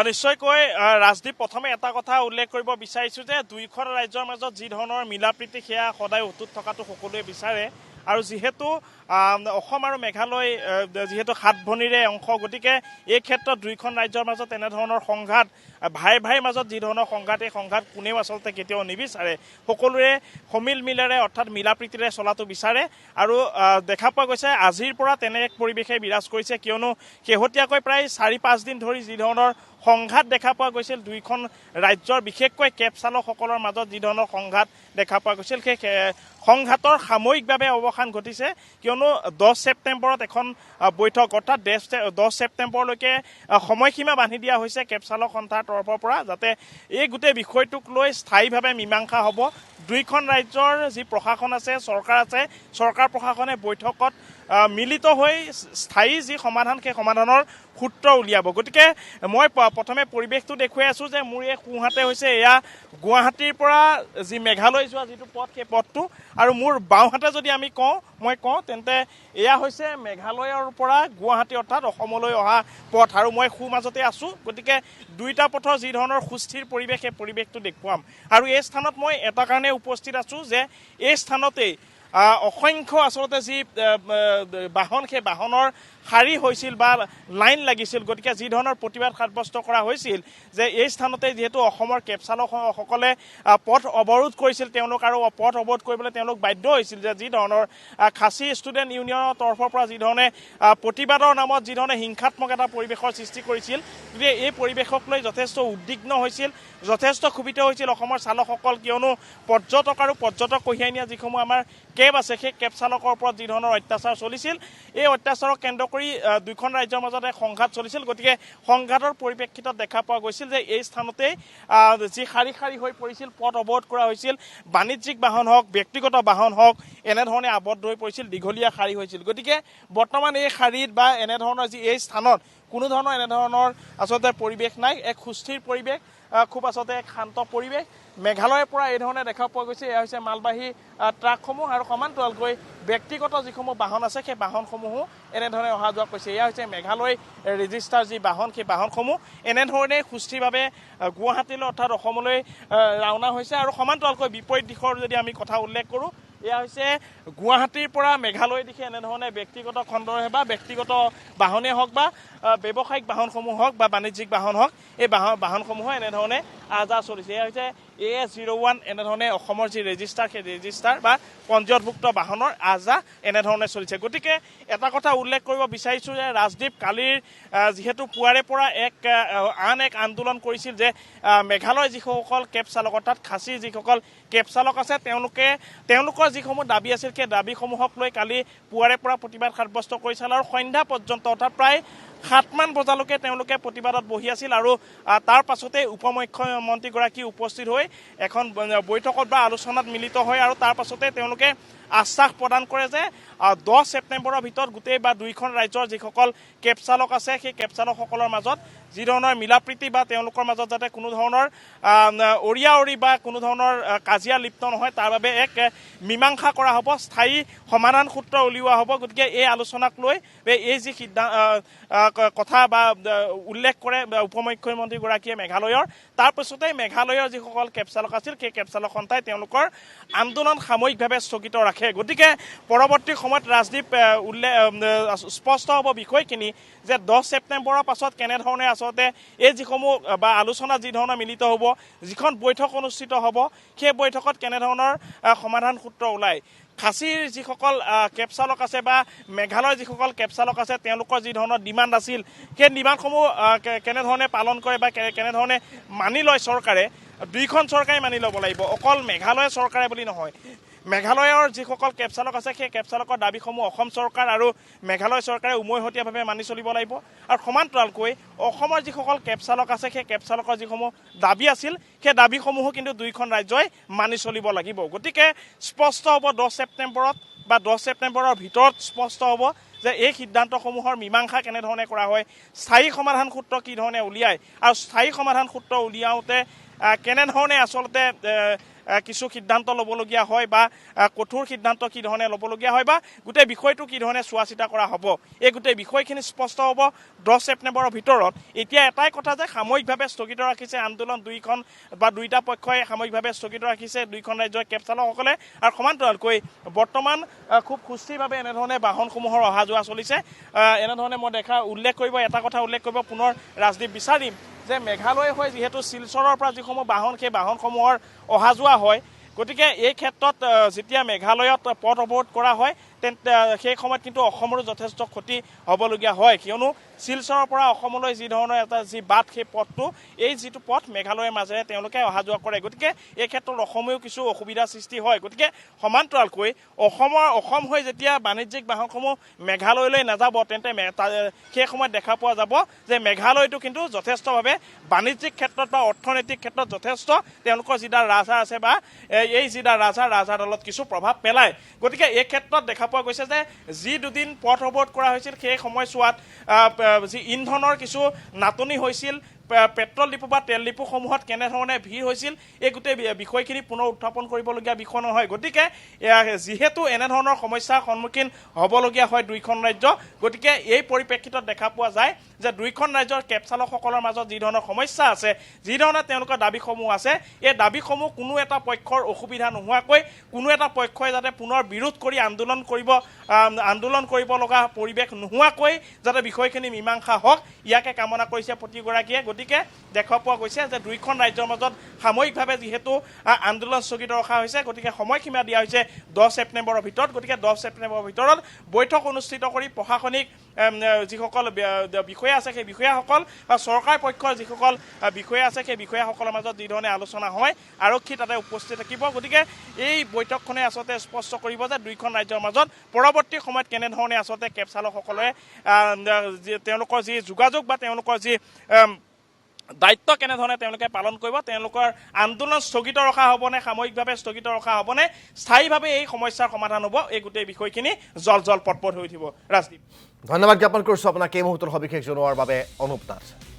নিশ্চয়কৈ ৰাজদীপ প্ৰথমে এটা কথা উল্লেখ কৰিব বিচাৰিছোঁ যে দুইখন ৰাজ্যৰ মাজত যি ধৰণৰ মিলা প্ৰীতি সেয়া সদায় অটুট থকাটো সকলোৱে বিচাৰে আৰু যিহেতু অসম আৰু মেঘালয় যিহেতু সাত ভনীৰে অংশ গতিকে এই ক্ষেত্ৰত দুইখন ৰাজ্যৰ মাজত এনেধৰণৰ সংঘাত ভাই ভাইৰ মাজত যি ধৰণৰ সংঘাত এই সংঘাত কোনেও আচলতে কেতিয়াও নিবিচাৰে সকলোৰে সমিল মিলেৰে অৰ্থাৎ মিলা প্ৰীতিৰে চলাটো বিচাৰে আৰু দেখা পোৱা গৈছে আজিৰ পৰা তেনে এক পৰিৱেশে বিৰাজ কৰিছে কিয়নো শেহতীয়াকৈ প্ৰায় 4-5 দিন ধৰি যি ধৰণৰ সংঘাত দেখা পোৱা গৈছিল দুইখন ৰাজ্যৰ বিশেষকৈ কেব চালকসকলৰ মাজত যি ধৰণৰ সংঘাত দেখা পোৱা গৈছিল সেই সংঘাতৰ সাময়িকভাৱে অৱসান ঘটিছে কিয়নো 10 ছেপ্টেম্বৰত এখন বৈঠক অৰ্থাৎ 10 ছেপ্টেম্বৰলৈকে সময়সীমা বান্ধি দিয়া হৈছে কেব চালক সন্থাৰ তৰফৰ পৰা যাতে এই গোটেই বিষয়টোক লৈ স্থায়ীভাৱে মীমাংসা হ'ব দুইখন ৰাজ্যৰ যি প্ৰশাসন আছে চৰকাৰ প্ৰশাসনে বৈঠকত মিলিত হৈ স্থায়ী যি সমাধান সেই সমাধানৰ সূত্ৰ উলিয়াব গতিকে মই প্ৰথমে পৰিৱেশটো দেখুৱাই আছোঁ যে মোৰ এই সোঁহাতে হৈছে এয়া গুৱাহাটীৰ পৰা যি মেঘালয় যোৱা যিটো পথ সেই পথটো আৰু মোৰ বাওঁহাতে যদি আমি মই কওঁ তেন্তে এয়া হৈছে মেঘালয়ৰ পৰা গুৱাহাটী অৰ্থাৎ অসমলৈ অহা পথ আৰু মই সোঁ মাজতে আছোঁ গতিকে দুইটা পথৰ যি ধৰণৰ সুস্থিৰ পৰিৱেশ সেই পৰিৱেশটো দেখুৱাম আৰু এই স্থানত মই এটা কাৰণে উপস্থিত আছোঁ যে এই স্থানতেই অসংখ্য আচলতে যি বাহন সেই বাহনৰ শাৰী হৈছিল বা লাইন লাগিছিল গতিকে যি ধৰণৰ প্ৰতিবাদ সাব্যস্ত কৰা হৈছিল যে এই স্থানতে যিহেতু অসমৰ কেব চালকসকলে পথ অৱৰোধ কৰিছিল তেওঁলোক আৰু পথ অৱৰোধ কৰিবলৈ তেওঁলোক বাধ্য হৈছিল যে যি ধৰণৰ খাচী ষ্টুডেণ্ট ইউনিয়নৰ তৰফৰ পৰা যি ধৰণে প্ৰতিবাদৰ নামত যি ধৰণে হিংসাত্মক এটা পৰিৱেশৰ সৃষ্টি কৰিছিল গতিকে এই পৰিৱেশক লৈ যথেষ্ট উদ্বিগ্ন হৈছিল যথেষ্ট ক্ষোভিত হৈছিল অসমৰ চালকসকল কিয়নো পৰ্যটক আৰু পৰ্যটক কঢ়িয়াই নিয়া যিসমূহ আমাৰ কেব আছে সেই কেব চালকৰ ওপৰত যি ধৰণৰ অত্যাচাৰ চলিছিল এই অত্যাচাৰক কেন্দ্ৰ কৰি দুইখন ৰাজ্যৰ মাজত এক সংঘাত চলিছিল গতিকে সংঘাতৰ পৰিপ্ৰেক্ষিতত দেখা পোৱা গৈছিল যে এই স্থানতেই যি শাৰী শাৰী হৈ পৰিছিল পথ অৱৰোধ কৰা হৈছিল বাণিজ্যিক বাহন হওক ব্যক্তিগত বাহন হওক এনেধৰণে আবদ্ধ হৈ পৰিছিল দীঘলীয়া শাৰী হৈছিল গতিকে বৰ্তমান এই শাৰীত বা এনেধৰণৰ যি এই স্থানত কোনো ধৰণৰ এনেধৰণৰ আচলতে পৰিৱেশ নাই এক সুস্থিৰ পৰিৱেশ খুব আচলতে এক শান্ত পৰিৱেশ মেঘালয়ৰ পৰা এই ধৰণে দেখা পোৱা গৈছে এয়া হৈছে মালবাহী ট্ৰাকসমূহ আৰু সমান্তৰালকৈ ব্যক্তিগত যিসমূহ বাহন আছে সেই বাহনসমূহো এনেধৰণে অহা যোৱা কৰিছে এয়া হৈছে মেঘালয় ৰেজিষ্টাৰ যি বাহন সেই বাহনসমূহ এনেধৰণে সুস্থিৰভাৱে গুৱাহাটীলৈ অৰ্থাৎ অসমলৈ ৰাওনা হৈছে আৰু সমান্তৰালকৈ বিপৰীত দিশৰ যদি আমি কথা উল্লেখ কৰোঁ এয়া হৈছে গুৱাহাটীৰ পৰা মেঘালয় দিশে এনেধৰণে ব্যক্তিগত খণ্ডৰে বা ব্যক্তিগত বাহনেই হওক বা ব্যৱসায়িক বাহনসমূহ হওক বা বাণিজ্যিক বাহন হওক এই বাহনসমূহে এনেধৰণে আহ যাহ চলিছে এয়া হৈছে AS01 এনেধৰণে অসমৰ যি ৰেজিষ্টাৰ সেই ৰেজিষ্টাৰ বা পঞ্জীয়নভুক্ত বাহনৰ আহ যাহ এনেধৰণে চলিছে গতিকে এটা কথা উল্লেখ কৰিব বিচাৰিছোঁ যে ৰাজদীপ কালিৰ যিহেতু পুৱাৰে পৰা আন এক আন্দোলন কৰিছিল যে মেঘালয় যিসকল কেব চালক অৰ্থাৎ খাচীৰ যিসকল কেব চালক আছে তেওঁলোকৰ যিসমূহ দাবী আছিল সেই দাবীসমূহক লৈ কালি পুৱাৰে পৰা প্ৰতিবাদ সাব্যস্ত কৰিছিল আৰু সন্ধ্যা পৰ্যন্ত অৰ্থাৎ প্ৰায় 7মান বজালৈকে তেওঁলোকে প্ৰতিবাদত বহি আছিল আৰু তাৰ পাছতে উপমুখ্যমন্ত্ৰীগৰাকী উপস্থিত হৈ এখন বৈঠকত বা আলোচনাত মিলিত হয় আৰু তাৰ পাছতে তেওঁলোকে আশ্বাস প্ৰদান কৰে যে 10 ছেপ্টেম্বৰৰ ভিতৰত গোটেই বা দুইখন ৰাজ্যৰ যিসকল কেব চালক আছে সেই কেব চালকসকলৰ মাজত যি ধৰণৰ মিলা প্ৰীতি বা তেওঁলোকৰ মাজত যাতে কোনো ধৰণৰ অৰিয়াঅৰি বা কোনো ধৰণৰ কাজিয়া লিপ্ত নহয় তাৰ বাবে এক মীমাংসা কৰা হ'ব স্থায়ী সমাধান সূত্ৰ উলিওৱা হ'ব গতিকে এই আলোচনাক লৈ এই যি কথা বা উল্লেখ কৰে উপমুখ্যমন্ত্ৰীগৰাকীয়ে মেঘালয়ৰ তাৰ পিছতে মেঘালয়ৰ যিসকল কেব চালক আছিল সেই কেব চালক সন্থাই তেওঁলোকৰ আন্দোলন সাময়িকভাৱে স্থগিত ৰাখে গতিকে পৰৱৰ্তী সময়ত ৰাজদীপ স্পষ্ট হ'ব বিষয়খিনি যে 10 ছেপ্টেম্বৰৰ পাছত কেনেধৰণে আচলতে এই যিসমূহ বা আলোচনা যি ধৰণৰ মিলিত হ'ব যিখন বৈঠক অনুষ্ঠিত হ'ব সেই বৈঠকত কেনেধৰণৰ সমাধান সূত্ৰ ওলায় খাচীৰ যিসকল কেব চালক আছে বা মেঘালয়ৰ যিসকল কেব চালক আছে তেওঁলোকৰ যি ধৰণৰ ডিমাণ্ড আছিল সেই ডিমাণ্ডসমূহ কেনেধৰণে পালন কৰে বা কেনেধৰণে মানি লয় চৰকাৰে দুইখন চৰকাৰে মানি ল'ব লাগিব অকল মেঘালয় চৰকাৰে বুলি নহয় মেঘালয়ৰ যিসকল কেব চালক আছে সেই কেব চালকৰ দাবীসমূহ অসম চৰকাৰ আৰু মেঘালয় চৰকাৰে উমৈহতীয়াভাৱে মানি চলিব লাগিব আৰু সমান্তৰালকৈ অসমৰ যিসকল কেব চালক আছে সেই কেব চালকৰ যিসমূহ দাবী আছিল সেই দাবীসমূহো কিন্তু দুইখন ৰাজ্যই মানি চলিব লাগিব গতিকে স্পষ্ট হ'ব 10 ছেপ্টেম্বৰত বা 10 ছেপ্টেম্বৰৰ ভিতৰত স্পষ্ট হ'ব যে এই সিদ্ধান্তসমূহৰ মীমাংসা কেনেধৰণে কৰা হয় স্থায়ী সমাধান সূত্ৰ কি ধৰণে উলিয়ায় আৰু স্থায়ী সমাধান সূত্ৰ উলিয়াওঁতে কেনেধৰণে আচলতে কিছু সিদ্ধান্ত ল'বলগীয়া হয় বা কঠোৰ সিদ্ধান্ত কি ধৰণে ল'বলগীয়া হয় বা গোটেই বিষয়টো কি ধৰণে চোৱা চিতা কৰা হ'ব এই গোটেই বিষয়খিনি স্পষ্ট হ'ব 10 ছেপ্টেম্বৰৰ ভিতৰত। এতিয়া এটাই কথা যে সাময়িকভাৱে স্থগিত ৰাখিছে আন্দোলন দুইখন বা দুইটা পক্ষই সাময়িকভাৱে স্থগিত ৰাখিছে দুইখন ৰাজ্যৰ কেব চালকসকলে আৰু সমান্তৰালকৈ বৰ্তমান খুব সুস্থিৰভাৱে এনেধৰণে বাহনসমূহৰ অহা যোৱা চলিছে। এনেধৰণে মই এটা কথা উল্লেখ কৰিব পুনৰ ৰাজদীপ বিচাৰিম যে মেঘালয় হৈ যিহেতু শিলচৰৰ পৰা যিসমূহ বাহন সেই বাহনসমূহৰ অহা যোৱা হয় গতিকে এই ক্ষেত্ৰত যেতিয়া মেঘালয়ত পথ অৱৰোধ কৰা হয় তেন্তে সেই সময়ত কিন্তু অসমৰো যথেষ্ট ক্ষতি হ'বলগীয়া হয় কিয়নো শিলচৰৰ পৰা অসমলৈ যি ধৰণৰ এটা যি বাট সেই পথটো এই যিটো পথ মেঘালয়ৰ মাজেৰে তেওঁলোকে অহা যোৱা কৰে গতিকে এই ক্ষেত্ৰত অসমেও কিছু অসুবিধাৰ সৃষ্টি হয়। গতিকে সমান্তৰালকৈ অসম হৈ যেতিয়া বাণিজ্যিক বাহনসমূহ মেঘালয়লৈ নাযাব তেন্তে সেই সময়ত দেখা পোৱা যাব যে মেঘালয়টো কিন্তু যথেষ্টভাৱে বাণিজ্যিক ক্ষেত্ৰত বা অৰ্থনৈতিক ক্ষেত্ৰত যথেষ্ট তেওঁলোকৰ যিডাল ৰাজহাড় আছে বা এই যিডাল ৰাজহাড়ডালত কিছু প্ৰভাৱ পেলায়। গতিকে এই ক্ষেত্ৰত দেখা পোৱা গৈছে যে যি দুদিন পথ অৱৰোধ কৰা হৈছিল সেই সময়ছোৱাত যি ইন্ধনৰ কিছু নাটনি হৈছিল পেট্ৰল ডিপু বা তেল ডিপুসমূহত কেনেধৰণে ভিৰ হৈছিল এই গোটেই বিষয়খিনি পুনৰ উত্থাপন কৰিবলগীয়া বিষয় নহয়। গতিকে যিহেতু এনেধৰণৰ সমস্যাৰ সন্মুখীন হ'বলগীয়া হয় দুইখন ৰাজ্য গতিকে এই পৰিপ্ৰেক্ষিতত দেখা পোৱা যায় যে দুইখন ৰাজ্যৰ কেব চালকসকলৰ মাজত যি ধৰণৰ সমস্যা আছে যি ধৰণৰ তেওঁলোকৰ দাবীসমূহ আছে এই দাবীসমূহ কোনো এটা পক্ষৰ অসুবিধা নোহোৱাকৈ কোনো এটা পক্ষই যাতে পুনৰ বিৰোধ কৰি আন্দোলন কৰিব লগা পৰিৱেশ নোহোৱাকৈ যাতে বিষয়খিনি মীমাংসা হওক ইয়াকে কামনা কৰিছে প্ৰতিগৰাকীয়ে। গতিকে দেখা পোৱা গৈছে যে দুইখন ৰাজ্যৰ মাজত সাময়িকভাৱে যিহেতু আন্দোলন স্থগিত ৰখা হৈছে গতিকে সময়সীমা দিয়া হৈছে 10 ছেপ্টেম্বৰৰ ভিতৰত। গতিকে 10 ছেপ্টেম্বৰৰ ভিতৰত বৈঠক অনুষ্ঠিত কৰি প্ৰশাসনিক যিসকল বিষয়া আছে সেই বিষয়াসকল বা চৰকাৰ পক্ষৰ যিসকল বিষয়া আছে সেই বিষয়াসকলৰ মাজত যি ধৰণে আলোচনা হয় আৰক্ষী তাতে উপস্থিত থাকিব। গতিকে এই বৈঠকখনে আচলতে স্পষ্ট কৰিব যে দুইখন ৰাজ্যৰ মাজত পৰৱৰ্তী সময়ত কেনেধৰণে আচলতে কেব চালকসকলে তেওঁলোকৰ যি যোগাযোগ বা তেওঁলোকৰ যি দায়িত্ব কেনেধৰণে তেওঁলোকে পালন কৰিব তেওঁলোকৰ আন্দোলন স্থগিত ৰখা হ'বনে সাময়িকভাৱে স্থগিত ৰখা হ'বনে স্থায়ীভাৱে এই সমস্যাৰ সমাধান হ'ব এই গোটেই বিষয়খিনি জল পটপট হৈ উঠিব। ৰাজদীপ ধন্যবাদ জ্ঞাপন কৰিছোঁ আপোনাক এই মুহূৰ্তৰ সবিশেষ জনোৱাৰ বাবে অনুপ নাথ।